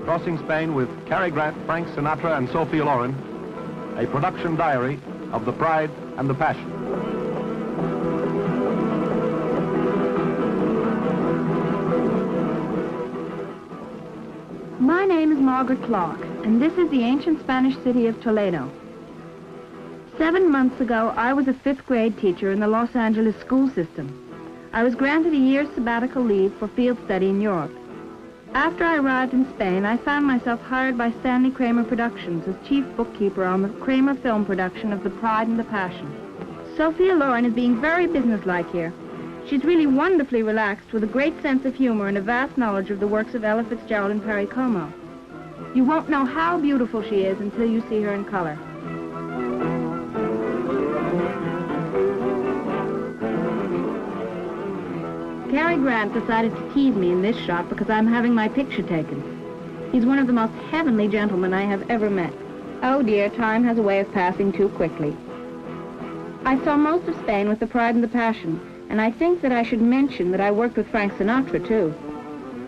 crossing Spain with Cary Grant, Frank Sinatra, and Sophia Loren, a production diary of the Pride and the Passion. My name is Margaret Clark, and this is the ancient Spanish city of Toledo. 7 months ago, I was a 5th grade teacher in the Los Angeles school system. I was granted a year's sabbatical leave for field study in Europe. After I arrived in Spain, I found myself hired by Stanley Kramer Productions as chief bookkeeper on the Kramer film production of The Pride and the Passion. Sophia Loren is being very businesslike here. She's really wonderfully relaxed with a great sense of humor and a vast knowledge of the works of Ella Fitzgerald and Perry Como. You won't know how beautiful she is until you see her in color. Cary Grant decided to tease me in this shot because I'm having my picture taken. He's one of the most heavenly gentlemen I have ever met. Oh dear, time has a way of passing too quickly. I saw most of Spain with The Pride and the Passion, and I think that I should mention that I worked with Frank Sinatra, too.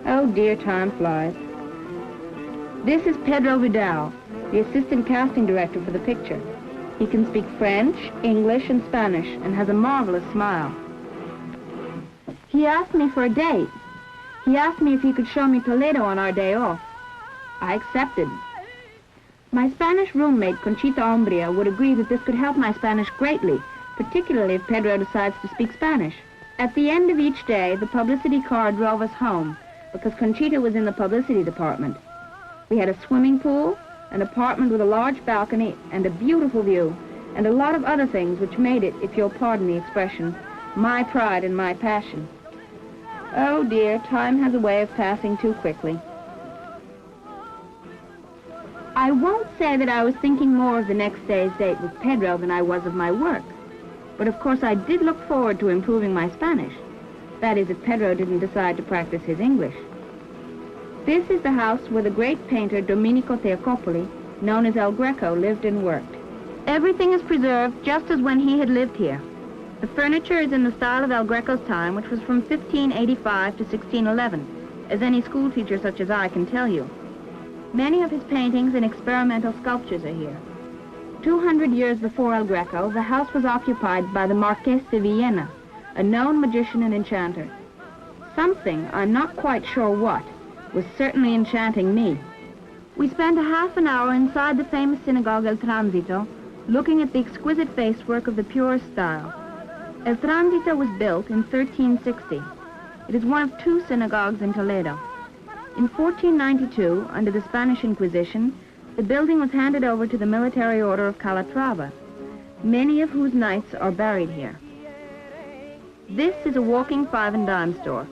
Oh dear, time flies. This is Pedro Vidal, the assistant casting director for the picture. He can speak French, English, and Spanish, and has a marvelous smile. He asked me for a date. He asked me if he could show me Toledo on our day off. I accepted. My Spanish roommate, Conchita Umbria, would agree that this could help my Spanish greatly, particularly if Pedro decides to speak Spanish. At the end of each day, the publicity car drove us home, because Conchita was in the publicity department. We had a swimming pool, an apartment with a large balcony, and a beautiful view, and a lot of other things which made it, if you'll pardon the expression, my pride and my passion. Oh dear, time has a way of passing too quickly. I won't say that I was thinking more of the next day's date with Pedro than I was of my work. But of course I did look forward to improving my Spanish. That is, if Pedro didn't decide to practice his English. This is the house where the great painter Domenico Teocopoli, known as El Greco, lived and worked. Everything is preserved just as when he had lived here. The furniture is in the style of El Greco's time, which was from 1585 to 1611, as any schoolteacher such as I can tell you. Many of his paintings and experimental sculptures are here. 200 years before El Greco, the house was occupied by the Marqués de Villena, a known magician and enchanter. Something, I'm not quite sure what, was certainly enchanting me. We spent a half an hour inside the famous synagogue El Tránsito, looking at the exquisite facework of the purest style. El Tránsito was built in 1360. It is one of 2 synagogues in Toledo. In 1492, under the Spanish Inquisition, the building was handed over to the military order of Calatrava, many of whose knights are buried here. This is a walking 5 and dime store.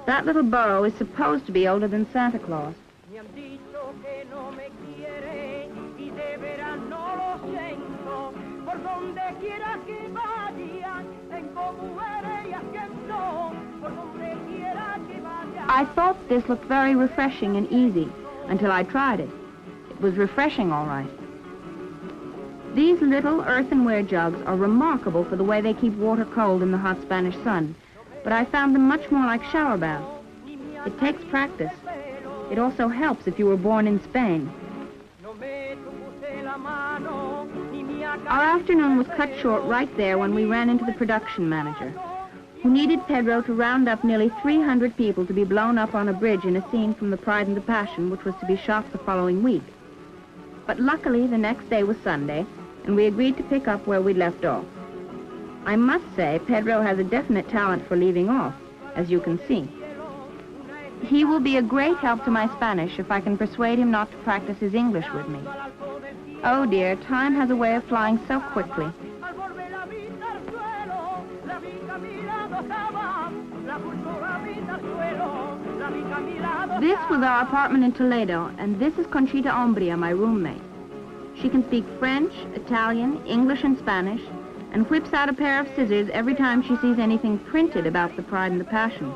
That little borough is supposed to be older than Santa Claus. I thought this looked very refreshing and easy until I tried it. It was refreshing, all right. These little earthenware jugs are remarkable for the way they keep water cold in the hot Spanish sun, but I found them much more like shower baths. It takes practice. It also helps if you were born in Spain. Our afternoon was cut short right there when we ran into the production manager, who needed Pedro to round up nearly 300 people to be blown up on a bridge in a scene from The Pride and the Passion, which was to be shot the following week. But luckily, the next day was Sunday, and we agreed to pick up where we'd left off. I must say, Pedro has a definite talent for leaving off, as you can see. He will be a great help to my Spanish if I can persuade him not to practice his English with me. Oh dear, time has a way of flying so quickly. This was our apartment in Toledo, and this is Conchita Umbria, my roommate. She can speak French, Italian, English, and Spanish, and whips out a pair of scissors every time she sees anything printed about The Pride and the Passion.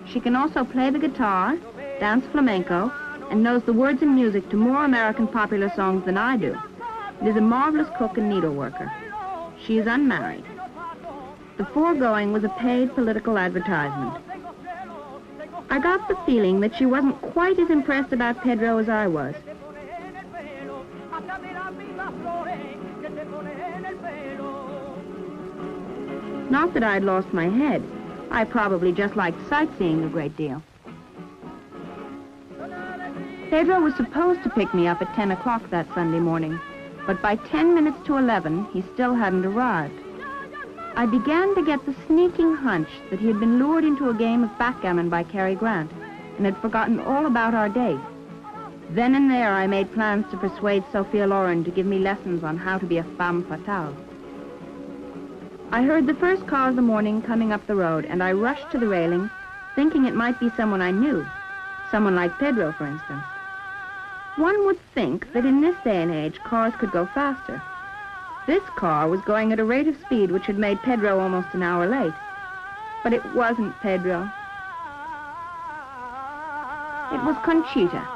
She can also play the guitar, dance flamenco, and knows the words and music to more American popular songs than I do. It is a marvelous cook and needleworker. She is unmarried. The foregoing was a paid political advertisement. I got the feeling that she wasn't quite as impressed about Pedro as I was. Not that I'd lost my head. I probably just liked sightseeing a great deal. Pedro was supposed to pick me up at 10 o'clock that Sunday morning, but by 10 minutes to 11, he still hadn't arrived. I began to get the sneaking hunch that he had been lured into a game of backgammon by Cary Grant and had forgotten all about our date. Then and there, I made plans to persuade Sophia Loren to give me lessons on how to be a femme fatale. I heard the first car of the morning coming up the road, and I rushed to the railing, thinking it might be someone I knew, someone like Pedro, for instance. One would think that in this day and age, cars could go faster. This car was going at a rate of speed which had made Pedro almost an hour late. But it wasn't Pedro. It was Conchita.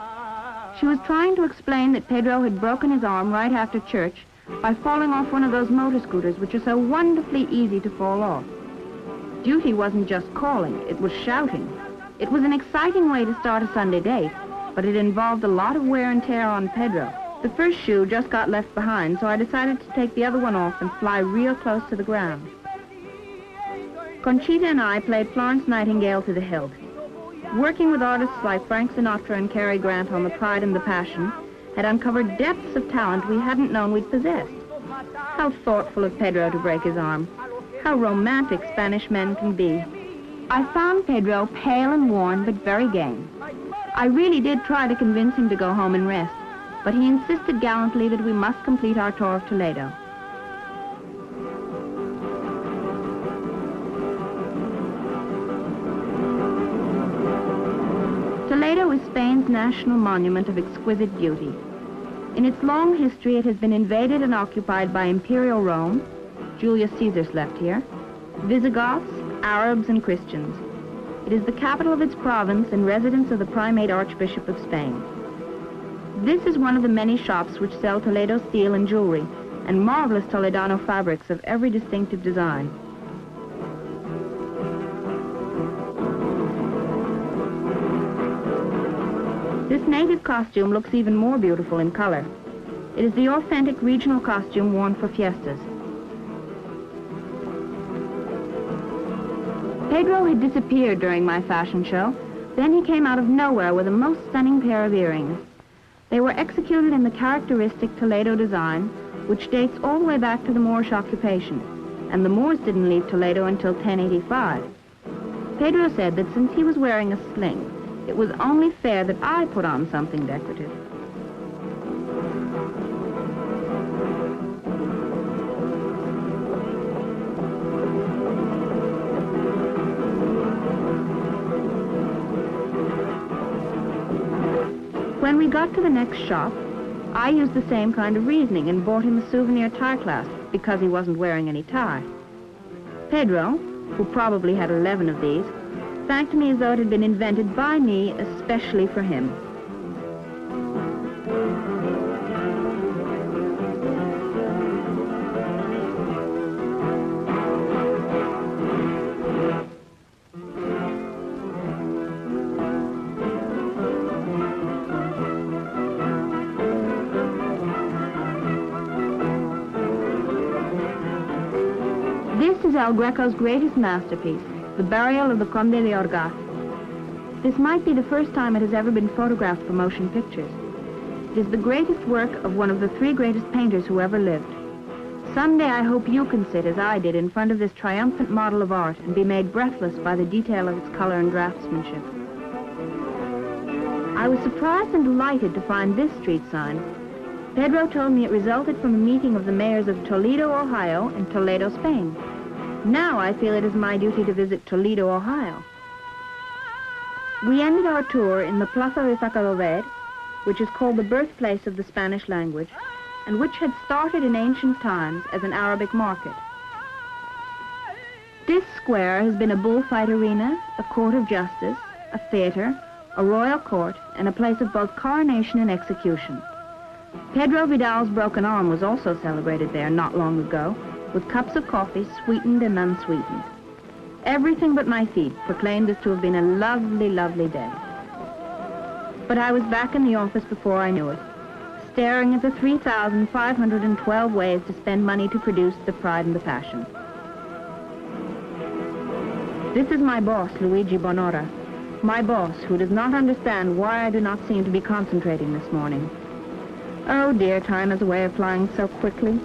She was trying to explain that Pedro had broken his arm right after church by falling off one of those motor scooters which are so wonderfully easy to fall off. Duty wasn't just calling, it was shouting. It was an exciting way to start a Sunday date, but it involved a lot of wear and tear on Pedro. The first shoe just got left behind, so I decided to take the other one off and fly real close to the ground. Conchita and I played Florence Nightingale to the hilt. Working with artists like Frank Sinatra and Cary Grant on The Pride and the Passion had uncovered depths of talent we hadn't known we'd possessed. How thoughtful of Pedro to break his arm. How romantic Spanish men can be. I found Pedro pale and worn, but very game. I really did try to convince him to go home and rest, but he insisted gallantly that we must complete our tour of Toledo. Toledo is Spain's national monument of exquisite beauty. In its long history, it has been invaded and occupied by Imperial Rome, Julius Caesar slept here, Visigoths, Arabs, and Christians. It is the capital of its province and residence of the Primate Archbishop of Spain. This is one of the many shops which sell Toledo steel and jewelry, and marvelous Toledano fabrics of every distinctive design. This native costume looks even more beautiful in color. It is the authentic regional costume worn for fiestas. Pedro had disappeared during my fashion show. Then he came out of nowhere with a most stunning pair of earrings. They were executed in the characteristic Toledo design, which dates all the way back to the Moorish occupation, and the Moors didn't leave Toledo until 1085. Pedro said that since he was wearing a sling, it was only fair that I put on something decorative. When we got to the next shop, I used the same kind of reasoning and bought him a souvenir tie clasp because he wasn't wearing any tie. Pedro, who probably had 11 of these, thanked me as though it had been invented by me especially for him. This is El Greco's greatest masterpiece, The Burial of the Conde de Orgaz. This might be the first time it has ever been photographed for motion pictures. It is the greatest work of one of the 3 greatest painters who ever lived. Someday I hope you can sit as I did in front of this triumphant model of art and be made breathless by the detail of its color and draftsmanship. I was surprised and delighted to find this street sign. Pedro told me it resulted from a meeting of the mayors of Toledo, Ohio, and Toledo, Spain. Now I feel it is my duty to visit Toledo, Ohio. We ended our tour in the Plaza de Zacadover, which is called the birthplace of the Spanish language, and which had started in ancient times as an Arabic market. This square has been a bullfight arena, a court of justice, a theater, a royal court, and a place of both coronation and execution. Pedro Vidal's broken arm was also celebrated there not long ago, with cups of coffee, sweetened and unsweetened. Everything but my feet proclaimed this to have been a lovely, lovely day. But I was back in the office before I knew it, staring at the 3,512 ways to spend money to produce the Pride and the Passion. This is my boss, Luigi Bonora. My boss, who does not understand why I do not seem to be concentrating this morning. Oh dear, time has a way of flying so quickly.